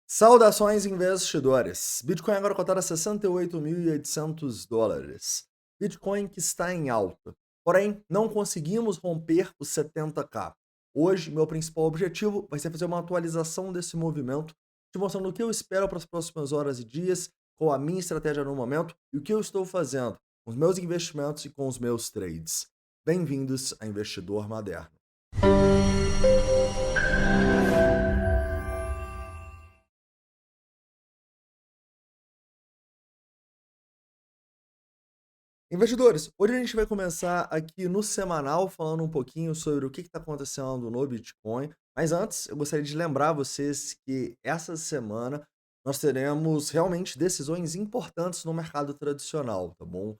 Saudações, investidores. Bitcoin agora cotado a $68.800. Bitcoin que está em alta. Porém, não conseguimos romper os 70k. Hoje, meu principal objetivo vai ser fazer uma atualização desse movimento, te mostrando o que eu espero para as próximas horas e dias, qual a minha estratégia no momento e o que eu estou fazendo com os meus investimentos e com os meus trades. Bem-vindos a Investidor Moderno. Investidores, hoje a gente vai começar aqui no semanal falando um pouquinho sobre o que está acontecendo no Bitcoin. Mas antes, eu gostaria de lembrar vocês que essa semana nós teremos realmente decisões importantes no mercado tradicional, tá bom?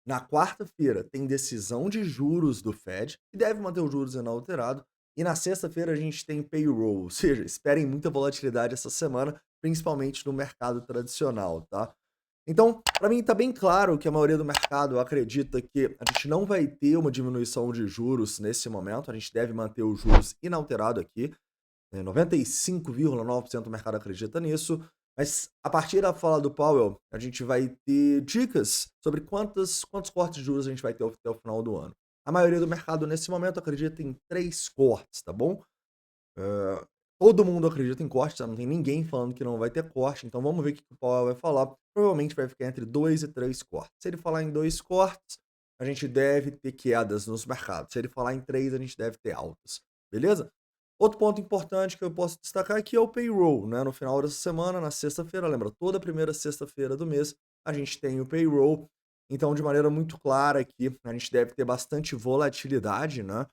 Na quarta-feira tem decisão de juros do Fed, que deve manter os juros inalterado. E na sexta-feira a gente tem payroll, ou seja, esperem muita volatilidade essa semana, principalmente no mercado tradicional, tá? Então, para mim está bem claro que a maioria do mercado acredita que a gente não vai ter uma diminuição de juros nesse momento, a gente deve manter os juros inalterado aqui, 95,9% do mercado acredita nisso, mas a partir da fala do Powell, a gente vai ter dicas sobre quantos cortes de juros a gente vai ter até o final do ano. A maioria do mercado nesse momento acredita em 3 cortes, tá bom? Eh, Todo mundo acredita em corte, tá? Não tem ninguém falando que não vai ter corte, então vamos ver o que o Powell vai falar. Provavelmente vai ficar entre 2 e 3 cortes. Se ele falar em 2 cortes, a gente deve ter quedas nos mercados. Se ele falar em 3, a gente deve ter altas. Beleza? Outro ponto importante que eu posso destacar aqui é o payroll, né? No final dessa semana, na sexta-feira, lembra, toda primeira sexta-feira do mês, a gente tem o payroll. Então, de maneira muito clara aqui, a gente deve ter bastante volatilidade, né?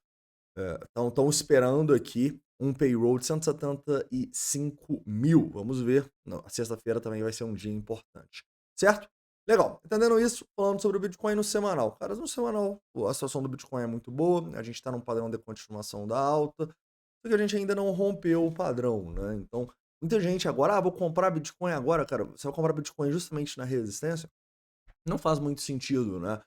Então, estão esperando aqui um payroll de 175 mil. Vamos ver. Não, a sexta-feira também vai ser um dia importante. Certo? Legal. Entendendo isso, falando sobre o Bitcoin no semanal. Caras, no semanal, a situação do Bitcoin é muito boa. A gente está num padrão de continuação da alta. Só que a gente ainda não rompeu o padrão, né? Então, muita gente agora, vou comprar Bitcoin agora, cara. Você vai comprar Bitcoin justamente na resistência? Não faz muito sentido, né?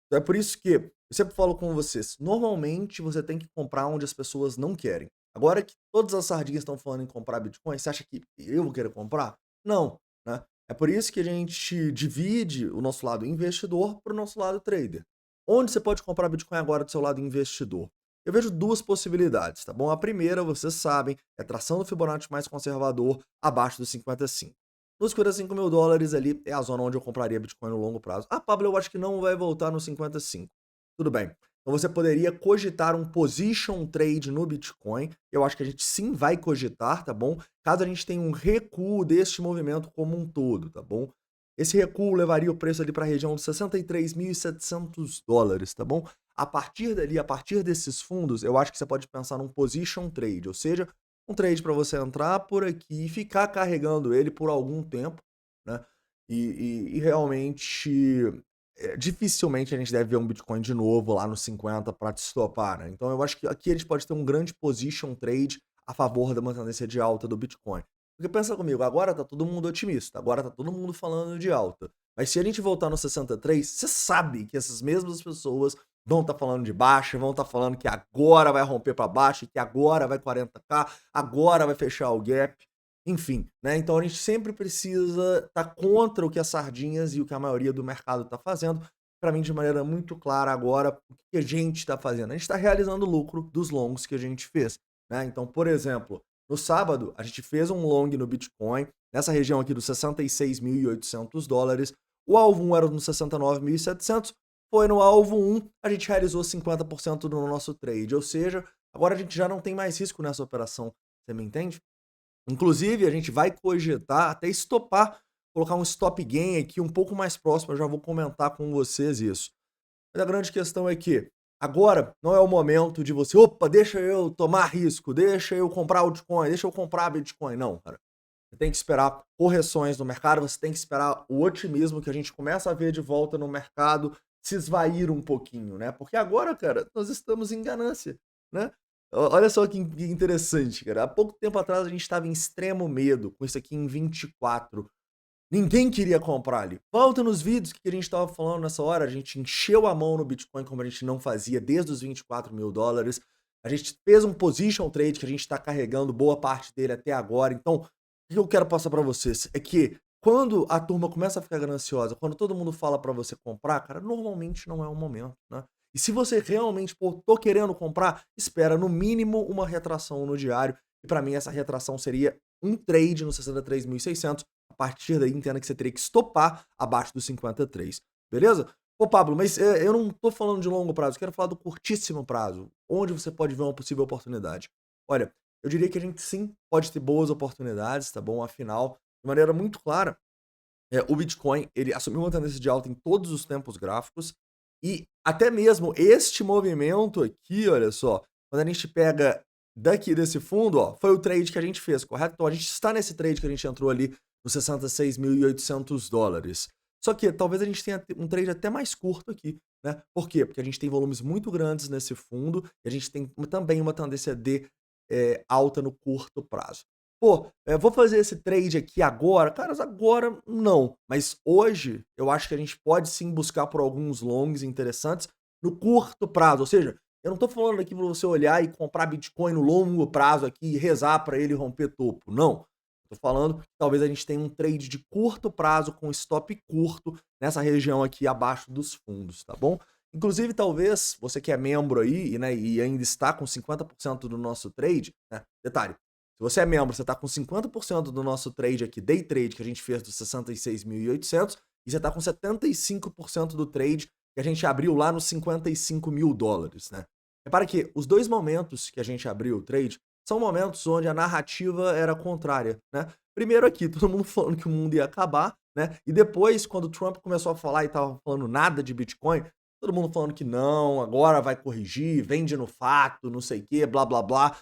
Então é por isso que eu sempre falo com vocês, normalmente você tem que comprar onde as pessoas não querem. Agora que todas as sardinhas estão falando em comprar Bitcoin, você acha que eu vou querer comprar? Não, né? É por isso que a gente divide o nosso lado investidor para o nosso lado trader. Onde você pode comprar Bitcoin agora do seu lado investidor? Eu vejo duas possibilidades, tá bom? A primeira, vocês sabem, é tração do Fibonacci mais conservador abaixo dos 55. Nos US$ 55.000 ali é a zona onde eu compraria Bitcoin no longo prazo. Ah, Pablo, eu acho que não vai voltar nos 55. Tudo bem. Então você poderia cogitar um position trade no Bitcoin. Eu acho que a gente sim vai cogitar, tá bom? Caso a gente tenha um recuo deste movimento como um todo, tá bom? Esse recuo levaria o preço ali para a região dos US$ 63.700, tá bom? A partir dali, a partir desses fundos, eu acho que você pode pensar num position trade, ou seja, um trade para você entrar por aqui e ficar carregando ele por algum tempo, né? E realmente, dificilmente a gente deve ver um Bitcoin de novo lá nos 50 para te estopar, né? Então eu acho que aqui a gente pode ter um grande position trade a favor da uma tendência de alta do Bitcoin. Porque pensa comigo, agora tá todo mundo otimista, agora tá todo mundo falando de alta. Mas se a gente voltar no 63, você sabe que essas mesmas pessoas vão estar falando de baixa, vão estar falando que agora vai romper para baixo, que agora vai 40k, agora vai fechar o gap, enfim, né? Então a gente sempre precisa estar contra o que as sardinhas e o que a maioria do mercado está fazendo. Para mim, de maneira muito clara agora, o que a gente está fazendo? A gente está realizando o lucro dos longs que a gente fez, né? Então, por exemplo, no sábado, a gente fez um long no Bitcoin, nessa região aqui dos US$ 66.800. O alvo 1 era nos 69.700. Foi no alvo 1, a gente realizou 50% do nosso trade. Ou seja, agora a gente já não tem mais risco nessa operação. Você me entende? Inclusive, a gente vai cogitar até estopar, colocar um stop gain aqui um pouco mais próximo. Eu já vou comentar com vocês isso. Mas a grande questão é que agora não é o momento de você, opa, deixa eu tomar risco, deixa eu comprar Bitcoin, deixa eu comprar Bitcoin. Não, cara. Você tem que esperar correções no mercado, você tem que esperar o otimismo que a gente começa a ver de volta no mercado se esvair um pouquinho, né? Porque agora, cara, nós estamos em ganância, né? Olha só que interessante, cara. Há pouco tempo atrás a gente estava em extremo medo com isso aqui em 24. Ninguém queria comprar ali. Volta nos vídeos que a gente estava falando nessa hora. A gente encheu a mão no Bitcoin como a gente não fazia desde os US$ 24.000. A gente fez um position trade que a gente está carregando boa parte dele até agora. Então, que eu quero passar pra vocês é que quando a turma começa a ficar gananciosa, quando todo mundo fala pra você comprar, cara, normalmente não é o momento, né. E se você realmente, pô, tô querendo comprar, espera no mínimo uma retração no diário, e pra mim essa retração seria um trade no 63.600, a partir daí entenda que você teria que estopar abaixo dos 53, beleza? Ô Pablo, mas, eu não tô falando de longo prazo, eu quero falar do curtíssimo prazo, onde você pode ver uma possível oportunidade. Olha, eu diria que a gente sim pode ter boas oportunidades, tá bom? Afinal, de maneira muito clara, o Bitcoin, ele assumiu uma tendência de alta em todos os tempos gráficos e até mesmo este movimento aqui, olha só, quando a gente pega daqui desse fundo, ó, foi o trade que a gente fez, correto? Então a gente está nesse trade que a gente entrou ali nos $66.800. Só que talvez a gente tenha um trade até mais curto aqui, né? Por quê? Porque a gente tem volumes muito grandes nesse fundo e a gente tem também uma tendência de alta no curto prazo. Pô, vou fazer esse trade aqui agora? Caras, agora não. Mas hoje eu acho que a gente pode sim buscar por alguns longs interessantes no curto prazo. Ou seja, eu não tô falando aqui para você olhar e comprar Bitcoin no longo prazo aqui e rezar para ele romper topo. Não. Tô falando que talvez a gente tenha um trade de curto prazo com stop curto nessa região aqui abaixo dos fundos, tá bom? Inclusive, talvez você que é membro aí, né, e ainda está com 50% do nosso trade, né? Detalhe, se você é membro, você está com 50% do nosso trade aqui, day trade, que a gente fez dos 66.800, e você está com 75% do trade que a gente abriu lá nos $55.000, né? Repara que os dois momentos que a gente abriu o trade são momentos onde a narrativa era contrária, né? Primeiro aqui, todo mundo falando que o mundo ia acabar, né? E depois, quando o Trump começou a falar e tava falando nada de Bitcoin, todo mundo falando que não, agora vai corrigir, vende no fato, não sei o quê, blá blá blá.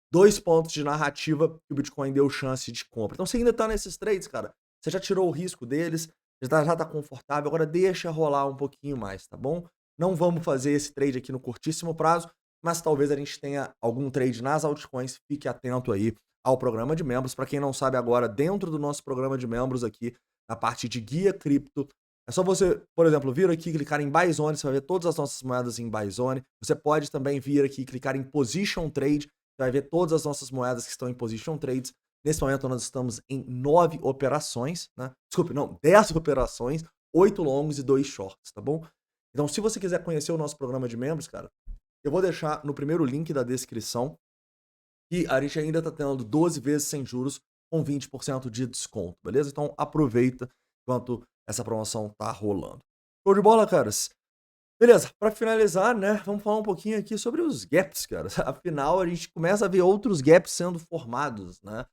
Dois pontos de narrativa que o Bitcoin deu chance de compra. Então você ainda tá nesses trades, cara, você já tirou o risco deles, já tá confortável, agora deixa rolar um pouquinho mais, tá bom? Não vamos fazer esse trade aqui no curtíssimo prazo, mas talvez a gente tenha algum trade nas altcoins, fique atento aí ao programa de membros. Para quem não sabe agora, dentro do nosso programa de membros aqui, na parte de guia cripto, é só você, por exemplo, vir aqui, clicar em Buy Zone, você vai ver todas as nossas moedas em Buy Zone. Você pode também vir aqui, clicar em Position Trade, você vai ver todas as nossas moedas que estão em Position Trades. Nesse momento nós estamos em 9 operações, né? Desculpe, não, 10 operações, 8 longos e 2 shorts, tá bom? Então, se você quiser conhecer o nosso programa de membros, cara, eu vou deixar no primeiro link da descrição que a gente ainda tá tendo 12 vezes sem juros com 20% de desconto, beleza? Então aproveita enquanto essa promoção tá rolando. Show de bola, caras? Beleza, para finalizar, né, vamos falar um pouquinho aqui sobre os gaps, cara. Afinal, a gente começa a ver outros gaps sendo formados, né?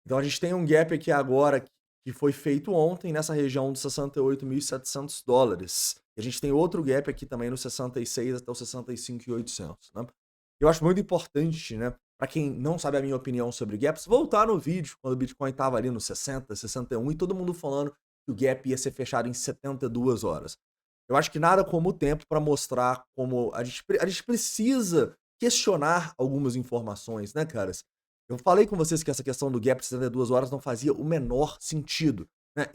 Então a gente tem um gap aqui agora que foi feito ontem nessa região dos $68.700. E a gente tem outro gap aqui também no 66 até os 65.800, né? Eu acho muito importante, né, para quem não sabe a minha opinião sobre gaps, voltar no vídeo quando o Bitcoin estava ali no 60, 61 e todo mundo falando que o gap ia ser fechado em 72 horas. Eu acho que nada como o tempo para mostrar como a gente precisa questionar algumas informações, né, caras? Eu falei com vocês que essa questão do gap de 72 horas não fazia o menor sentido, né?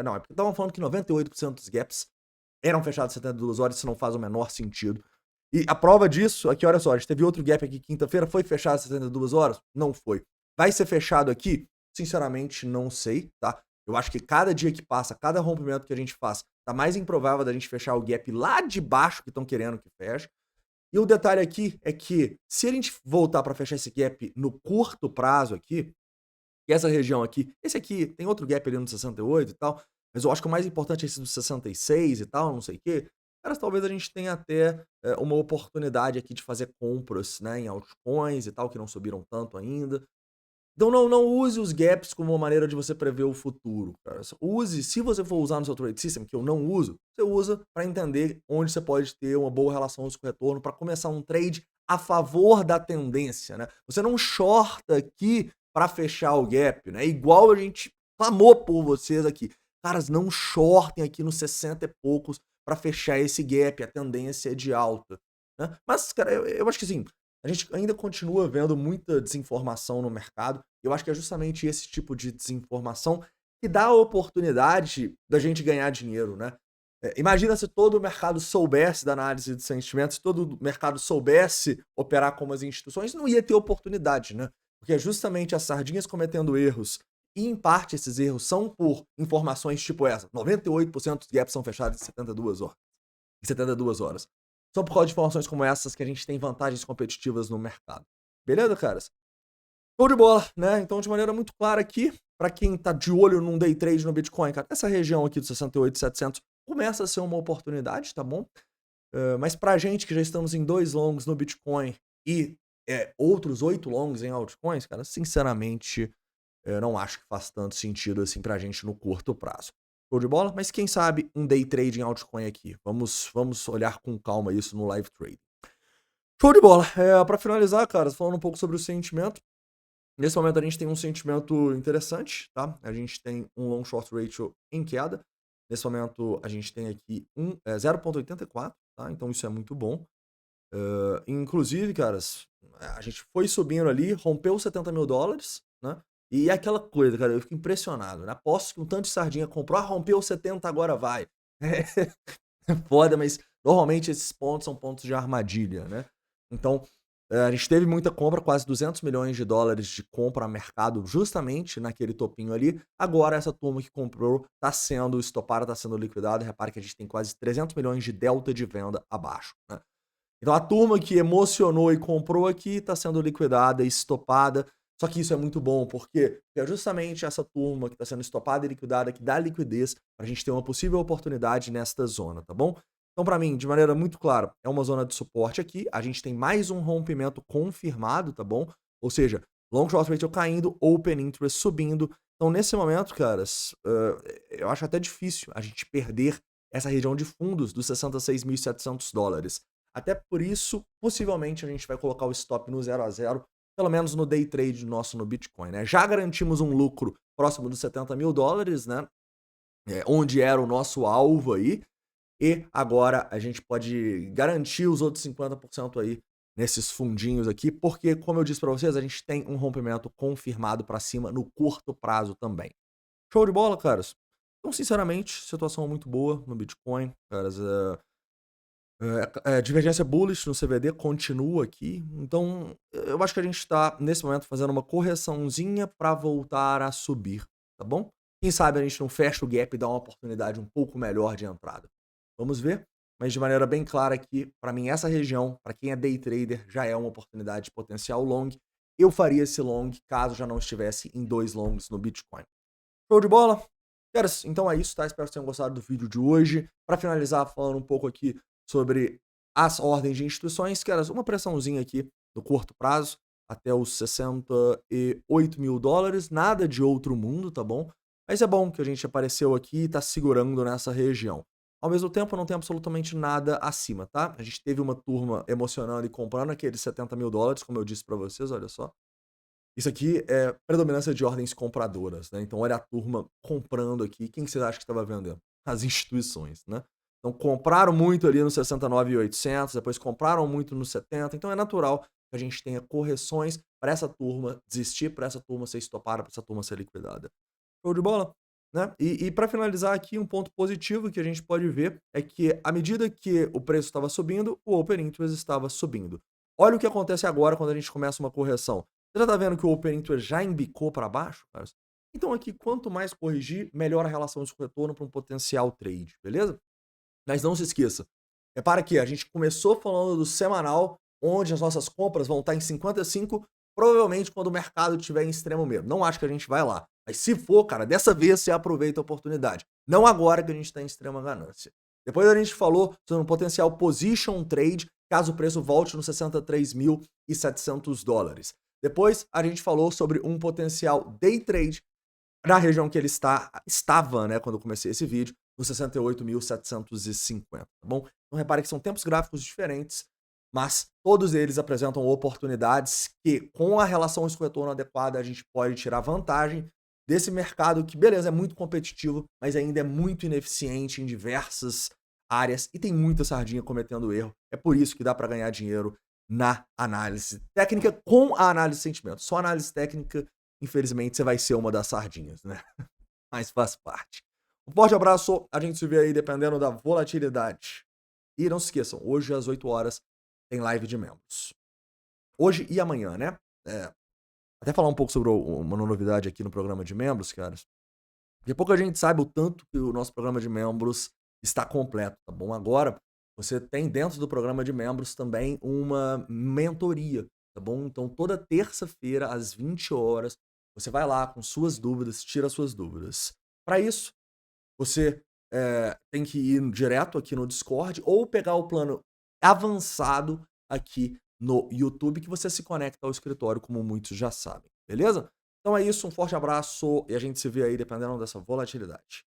Não, é porque estavam falando que 98% dos gaps eram fechados em 72 horas, isso não faz o menor sentido. E a prova disso, aqui, olha só, a gente teve outro gap aqui quinta-feira, foi fechado às 72 horas? Não foi. Vai ser fechado aqui? Sinceramente, não sei, tá? Eu acho que cada dia que passa, cada rompimento que a gente faz, tá mais improvável da gente fechar o gap lá de baixo que estão querendo que feche. E o detalhe aqui é que, se a gente voltar para fechar esse gap no curto prazo aqui, que essa região aqui, esse aqui tem outro gap ali no 68 e tal, mas eu acho que o mais importante é esse do 66 e tal, não sei o quê. Cara, talvez a gente tenha até uma oportunidade aqui de fazer compras, né, em altcoins e tal, que não subiram tanto ainda. Então não use os gaps como uma maneira de você prever o futuro, cara. Use, se você for usar no seu trade system, que eu não uso, você usa para entender onde você pode ter uma boa relação risco-retorno para começar um trade a favor da tendência, né? Você não shorta aqui para fechar o gap, né? Igual a gente clamou por vocês aqui. Caras, não shortem aqui nos 60 e poucos para fechar esse gap, a tendência é de alta, né? Mas, cara, eu acho que assim, a gente ainda continua vendo muita desinformação no mercado. Eu acho que é justamente esse tipo de desinformação que dá a oportunidade da gente ganhar dinheiro, né? Imagina se todo o mercado soubesse da análise de sentimentos, se todo o mercado soubesse operar como as instituições, não ia ter oportunidade, né? porque é justamente as sardinhas cometendo erros, e em parte esses erros são por informações tipo essa, 98% dos gaps são fechados em 72 horas. Só por causa de informações como essas que a gente tem vantagens competitivas no mercado. Beleza, caras? Show de bola, né? Então, de maneira muito clara aqui, para quem tá de olho num day trade no Bitcoin, cara, essa região aqui dos 68.700 começa a ser uma oportunidade, tá bom? Mas pra gente que já estamos em 2 longs no Bitcoin e outros 8 longs em altcoins, cara, sinceramente, não acho que faz tanto sentido assim pra gente no curto prazo. Show de bola? Mas quem sabe um day trade em altcoin aqui. Vamos olhar com calma isso no live trade. Show de bola. Para finalizar, cara, falando um pouco sobre o sentimento. Nesse momento a gente tem um sentimento interessante, tá? A gente tem um long short ratio em queda. Nesse momento a gente tem aqui 0,84, tá? Então isso é muito bom. Inclusive, caras, a gente foi subindo ali, rompeu os 70 mil dólares, né? E é aquela coisa, cara, eu fico impressionado, né? Aposto que um tanto de sardinha comprou, rompeu os 70, agora vai. É foda, mas normalmente esses pontos são pontos de armadilha, né? Então, a gente teve muita compra, quase 200 milhões de dólares de compra a mercado justamente naquele topinho ali. Agora essa turma que comprou está sendo estopada, está sendo liquidada. Repare que a gente tem quase 300 milhões de delta de venda abaixo, né? Então a turma que emocionou e comprou aqui está sendo liquidada e estopada. Só que isso é muito bom, porque é justamente essa turma que está sendo estopada e liquidada que dá liquidez para a gente ter uma possível oportunidade nesta zona, tá bom? Então, para mim, de maneira muito clara, é uma zona de suporte aqui. A gente tem mais um rompimento confirmado, tá bom? Ou seja, long short ratio caindo, open interest subindo. Então, nesse momento, caras, eu acho até difícil a gente perder essa região de fundos dos 66.700 dólares. Até por isso, possivelmente, a gente vai colocar o stop no 0 a 0, pelo menos no day trade nosso no Bitcoin, né? Já garantimos um lucro próximo dos 70 mil dólares, né? Onde era o nosso alvo aí. E agora a gente pode garantir os outros 50% aí nesses fundinhos aqui, porque, como eu disse para vocês, a gente tem um rompimento confirmado para cima no curto prazo também. Show de bola, caras? Então, sinceramente, situação muito boa no Bitcoin, caras. Divergência bullish no CVD continua aqui. Então, eu acho que a gente está, nesse momento, fazendo uma correçãozinha para voltar a subir, tá bom? Quem sabe a gente não fecha o gap e dá uma oportunidade um pouco melhor de entrada. Vamos ver. Mas de maneira bem clara aqui, para mim, essa região, para quem é day trader, já é uma oportunidade de potencial long. Eu faria esse long caso já não estivesse em 2 longs no Bitcoin. Show de bola? Caras, então é isso, tá? Espero que vocês tenham gostado do vídeo de hoje. Para finalizar, falando um pouco aqui sobre as ordens de instituições, caras, uma pressãozinha aqui no curto prazo, até os 68 mil dólares, nada de outro mundo, tá bom? Mas é bom que a gente apareceu aqui e tá segurando nessa região. Ao mesmo tempo, não tem absolutamente nada acima, tá? A gente teve uma turma emocionando e comprando aqueles 70 mil dólares, como eu disse para vocês, olha só. Isso aqui é predominância de ordens compradoras, né? Então, olha a turma comprando aqui. Quem que você acha que estava vendendo? As instituições, né? Então, compraram muito ali no 69.800, depois compraram muito no 70. Então, é natural que a gente tenha correções para essa turma desistir, para essa turma ser estopada, para essa turma ser liquidada. Show de bola? Né? E para finalizar aqui, um ponto positivo que a gente pode ver é que, à medida que o preço estava subindo, o Open Interest estava subindo. Olha o que acontece agora quando a gente começa uma correção. Você já está vendo que o Open Interest já embicou para baixo? Cara? Então aqui, quanto mais corrigir, melhor a relação de retorno para um potencial trade, beleza? Mas não se esqueça, repara que a gente começou falando do semanal, onde as nossas compras vão estar em 55, provavelmente quando o mercado estiver em extremo medo. Não acho que a gente vai lá. Mas se for, cara, dessa vez você aproveita a oportunidade. Não agora que a gente está em extrema ganância. Depois a gente falou sobre um potencial position trade, caso o preço volte nos 63.700 dólares. Depois a gente falou sobre um potencial day trade na região que ele estava, né, quando eu comecei esse vídeo, nos 68.750, tá bom? Então repare que são tempos gráficos diferentes, mas todos eles apresentam oportunidades que, com a relação risco-retorno adequada, a gente pode tirar vantagem desse mercado que, beleza, é muito competitivo, mas ainda é muito ineficiente em diversas áreas e tem muita sardinha cometendo erro. É por isso que dá para ganhar dinheiro na análise técnica com a análise de sentimento. Só análise técnica, infelizmente, você vai ser uma das sardinhas, né? Mas faz parte. Um forte abraço, a gente se vê aí dependendo da volatilidade. E não se esqueçam, hoje às 8 horas tem live de membros. Hoje e amanhã, né? até falar um pouco sobre uma novidade aqui no programa de membros, caras. Porque pouca gente sabe o tanto que o nosso programa de membros está completo, tá bom? Agora, você tem dentro do programa de membros também uma mentoria, tá bom? Então, toda terça-feira, às 20 horas, você vai lá com suas dúvidas, tira suas dúvidas. Para isso, você tem que ir direto aqui no Discord ou pegar o plano avançado aqui no YouTube, que você se conecta ao escritório, como muitos já sabem, beleza? Então é isso, um forte abraço e a gente se vê aí dependendo dessa volatilidade.